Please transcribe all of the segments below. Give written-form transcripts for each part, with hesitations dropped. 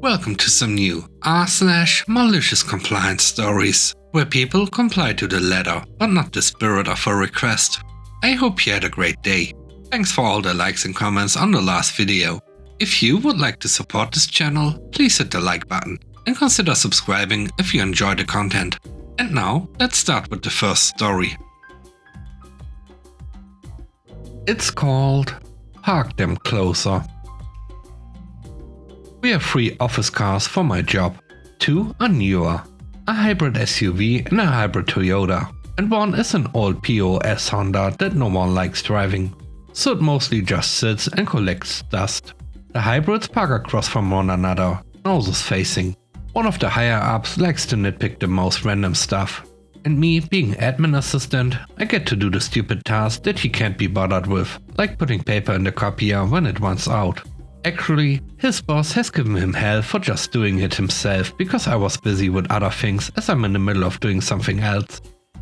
Welcome to some new r/malicious compliance stories, where people comply to the letter but not the spirit of a request. I hope you had a great day. Thanks for all the likes and comments on the last video. If you would like to support this channel, please hit the like button and consider subscribing if you enjoy the content. And now, let's start with the first story. It's called Park Them Closer. We have 3 office cars for my job. 2 are newer, a hybrid SUV and a hybrid Toyota, and one is an old POS Honda that no one likes driving, so it mostly just sits and collects dust. The hybrids park across from one another, noses facing. One of the higher ups likes to nitpick the most random stuff, and me, being admin assistant, I get to do the stupid task that he can't be bothered with, like putting paper in the copier when it runs out. Actually, his boss has given him hell for just doing it himself because I was busy with other things as I'm in the middle of doing something else.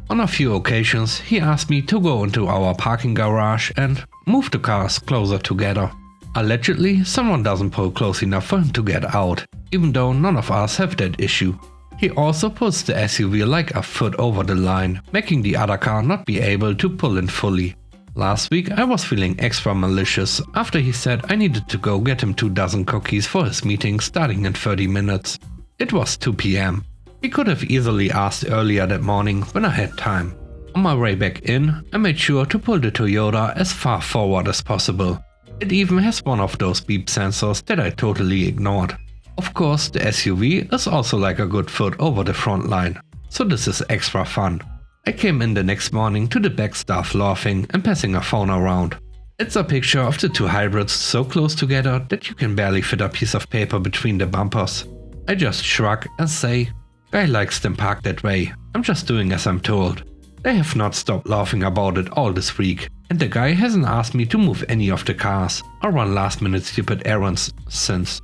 On a few occasions, he asked me to go into our parking garage and move the cars closer together. Allegedly, someone doesn't pull close enough for him to get out, even though none of us have that issue. He also puts the SUV like a foot over the line, making the other car not be able to pull in fully. Last week I was feeling extra malicious after he said I needed to go get him 24 cookies for his meeting starting in 30 minutes. It was 2 PM. He could have easily asked earlier that morning when I had time. On my way back in, I made sure to pull the Toyota as far forward as possible. It even has one of those beep sensors that I totally ignored. Of course, the SUV is also like a good foot over the front line, so this is extra fun. I came in the next morning to the back staff laughing and passing a phone around. It's a picture of the 2 hybrids so close together that you can barely fit a piece of paper between the bumpers. I just shrug and say, "Guy likes them parked that way, I'm just doing as I'm told." They have not stopped laughing about it all this week, and the guy hasn't asked me to move any of the cars or run last minute stupid errands since.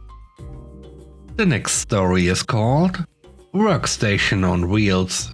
The next story is called Workstation on Wheels.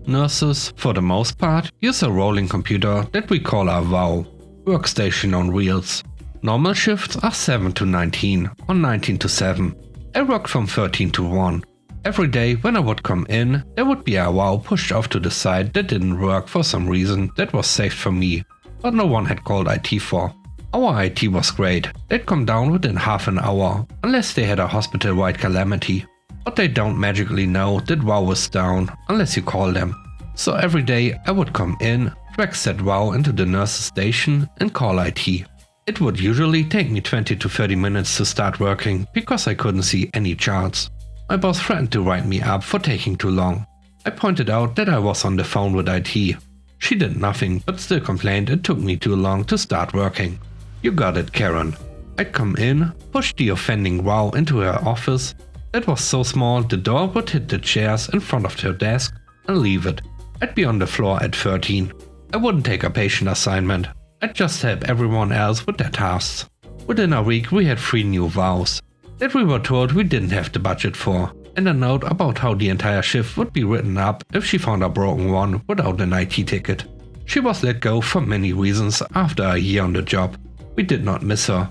Nurses, for the most part, use a rolling computer that we call a WOW, workstation on wheels. Normal shifts are 7 to 19 or 19 to 7. I work from 13 to 1. Every day when I would come in, there would be a WOW pushed off to the side that didn't work for some reason that was saved for me, but no one had called IT for. Our IT was great, they'd come down within half an hour, unless they had a hospital-wide calamity. But they don't magically know that WOW was down unless you call them. So every day I would come in, drag said WOW into the nurse's station and call IT. It would usually take me 20 to 30 minutes to start working because I couldn't see any charts. My boss threatened to write me up for taking too long. I pointed out that I was on the phone with IT. She did nothing but still complained it took me too long to start working. "You got it, Karen." I'd come in, push the offending WOW into her office. It was so small the door would hit the chairs in front of her desk and leave it. I'd be on the floor at 13. I wouldn't take a patient assignment. I'd just help everyone else with their tasks. Within a week we had 3 new WOWs that we were told we didn't have the budget for, and a note about how the entire shift would be written up if she found a broken one without an IT ticket. She was let go for many reasons after a year on the job. We did not miss her.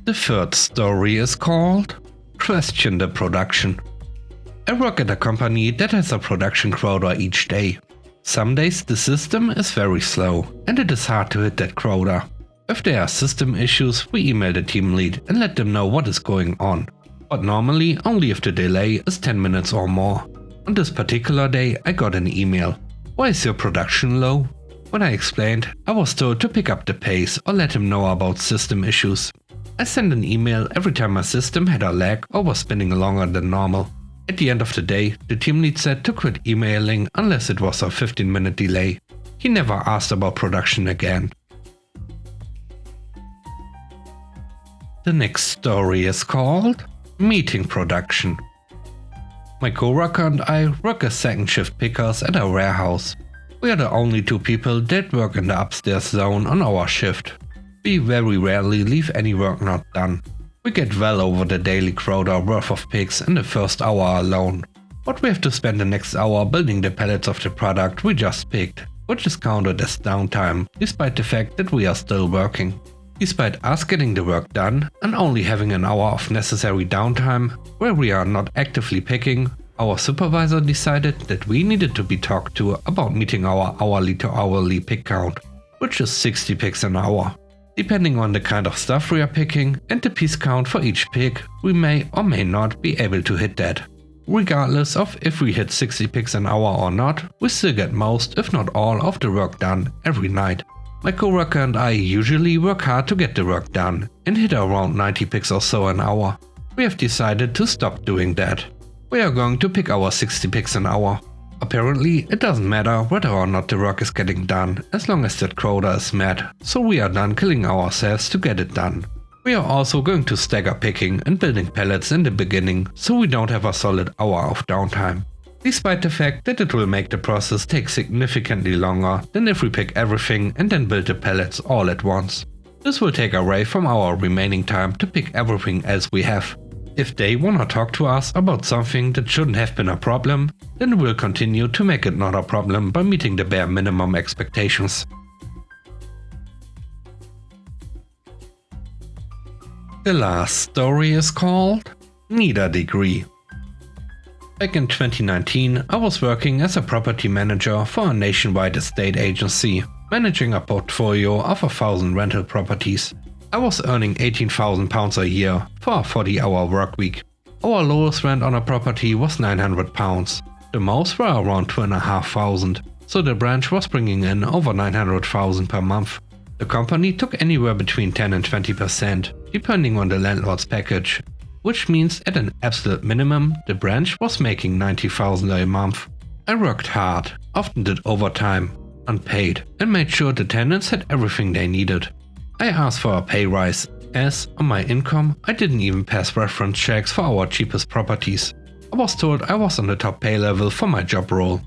The third story is called Question the Production. I work at a company that has a production quota each day. Some days the system is very slow and it is hard to hit that quota. If there are system issues, we email the team lead and let them know what is going on. But normally only if the delay is 10 minutes or more. On this particular day I got an email. "Why is your production low?" When I explained, I was told to pick up the pace or let him know about system issues. I sent an email every time my system had a lag or was spinning longer than normal. At the end of the day, the team lead said to quit emailing unless it was a 15-minute delay. He never asked about production again. The next story is called Meeting Production. My coworker and I work as second shift pickers at a warehouse. We are the only 2 people that work in the upstairs zone on our shift. We very rarely leave any work not done. We get well over the daily quota worth of picks in the first hour alone. But we have to spend the next hour building the pallets of the product we just picked, which is counted as downtime, despite the fact that we are still working. Despite us getting the work done and only having an hour of necessary downtime where we are not actively picking, our supervisor decided that we needed to be talked to about meeting our hourly to hourly pick count, which is 60 picks an hour. Depending on the kind of stuff we are picking and the piece count for each pick, we may or may not be able to hit that. Regardless of if we hit 60 picks an hour or not, we still get most if not all of the work done every night. My coworker and I usually work hard to get the work done and hit around 90 picks or so an hour. We have decided to stop doing that. We are going to pick our 60 picks an hour. Apparently, it doesn't matter whether or not the work is getting done as long as that quota is met, so we are done killing ourselves to get it done. We are also going to stagger picking and building pallets in the beginning, so we don't have a solid hour of downtime. Despite the fact that it will make the process take significantly longer than if we pick everything and then build the pallets all at once. This will take away from our remaining time to pick everything else we have. If they wanna talk to us about something that shouldn't have been a problem, then we'll continue to make it not a problem by meeting the bare minimum expectations. The last story is called Need a Degree. Back in 2019, I was working as a property manager for a nationwide estate agency, managing a portfolio of 1,000 rental properties. I was earning £18,000 a year for a 40-hour work week. Our lowest rent on a property was £900. The most were around £2,500, so the branch was bringing in over £900,000 per month. The company took anywhere between 10 and 20%, depending on the landlord's package, which means at an absolute minimum, the branch was making £90,000 a month. I worked hard, often did overtime, unpaid, and made sure the tenants had everything they needed. I asked for a pay rise, as on my income I didn't even pass reference checks for our cheapest properties. I was told I was on the top pay level for my job role.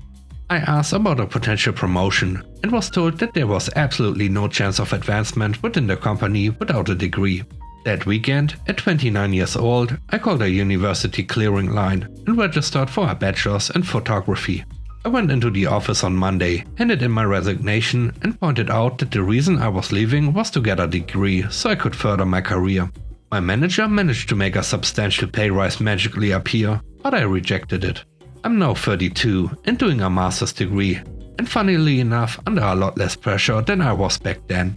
I asked about a potential promotion and was told that there was absolutely no chance of advancement within the company without a degree. That weekend, at 29 years old, I called a university clearing line and registered for a bachelor's in photography. I went into the office on Monday, handed in my resignation and pointed out that the reason I was leaving was to get a degree so I could further my career. My manager managed to make a substantial pay rise magically appear, but I rejected it. I'm now 32 and doing a master's degree, and funnily enough under a lot less pressure than I was back then.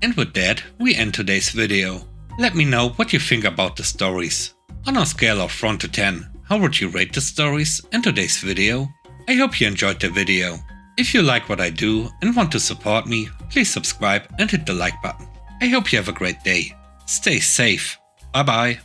And with that, we end today's video. Let me know what you think about the stories. On a scale of 1 to 10, how would you rate the stories and today's video? I hope you enjoyed the video. If you like what I do and want to support me, please subscribe and hit the like button. I hope you have a great day. Stay safe. Bye bye.